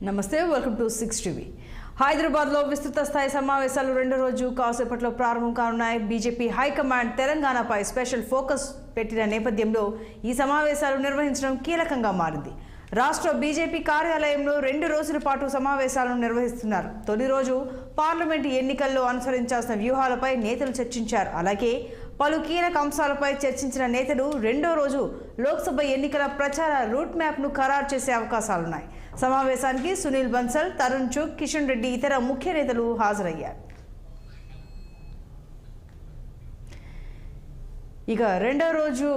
నమస్తే, welcome to 6 TV. హైదరాబాద్లో విస్తృత స్థాయి సమావేశాలు రెండో రోజు కాసేపట్లో ప్రారంభం కానున్నాయి. బీజేపీ హైకమాండ్ తెలంగాణపై స్పెషల్ ఫోకస్ పెట్టిన నేపథ్యంలో ఈ సమావేశాలు నిర్వహించడం కీలకంగా మారింది. రాష్ట్ర బీజేపీ కార్యాలయంలో 2 రోజుల పాటు సమావేశాలను నిర్వహిస్తున్నారు. తొలి రోజు పార్లమెంటు ఎన్నికల్లో అనుసరించాల్సిన వ్యూహాలపై నేతలు చర్చించారు. అలాగే పలు కీలక అంశాలపై చర్చించిన నేతలు రెండో రోజు లోక్సభ ఎన్నికల ప్రచార రూట్ మ్యాప్ను ఖరారు చేసే అవకాశాలున్నాయి. సమావేశానికి సునీల్ బన్సల్, తరుణ్ చుగ్, కిషన్ రెడ్డి ఇతర ముఖ్య నేతలు హాజరయ్యారు. ఇక రెండో రోజు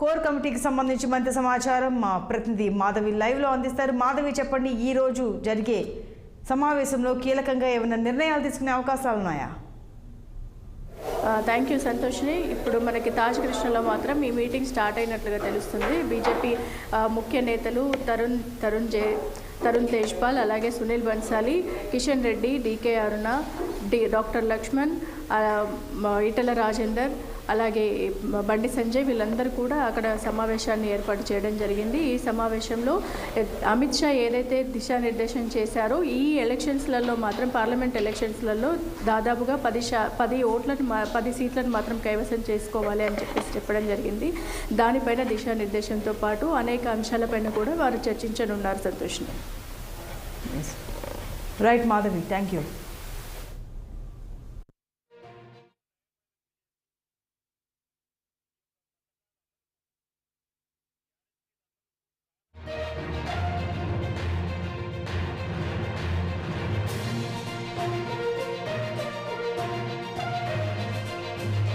కోర్ కమిటీకి సంబంధించి మరింత సమాచారం మా ప్రతినిధి మాధవి లైవ్లో అందిస్తారు. మాధవి, చెప్పండి, ఈ రోజు జరిగే సమావేశంలో కీలకంగా ఏమైనా నిర్ణయాలు తీసుకునే అవకాశాలు ఉన్నాయా? థ్యాంక్ యూ సంతోష్ని. ఇప్పుడు మనకి తాజ్ కృష్ణలో మాత్రం ఈ మీటింగ్ స్టార్ట్ అయినట్లుగా తెలుస్తుంది. బీజేపీ ముఖ్య నేతలు తరుణ్ తేజ్పాల్, అలాగే సునీల్ బన్సాలి, కిషన్ రెడ్డి, డికే అరుణ, డాక్టర్ లక్ష్మణ్, ఈటల రాజేందర్, అలాగే బండి సంజయ్ వీళ్ళందరూ కూడా అక్కడ సమావేశాన్ని ఏర్పాటు చేయడం జరిగింది. ఈ సమావేశంలో అమిత్ షా ఏదైతే దిశానిర్దేశం చేశారో ఈ ఎలక్షన్స్లలో మాత్రం పార్లమెంట్ ఎలక్షన్స్లలో దాదాపుగా 10 సీట్లను మాత్రం కైవసం చేసుకోవాలి అని చెప్పడం జరిగింది. దానిపైన దిశానిర్దేశంతో పాటు అనేక అంశాలపైన కూడా వారు చర్చించనున్నారు. Santosh. Right Madhavi, thank you.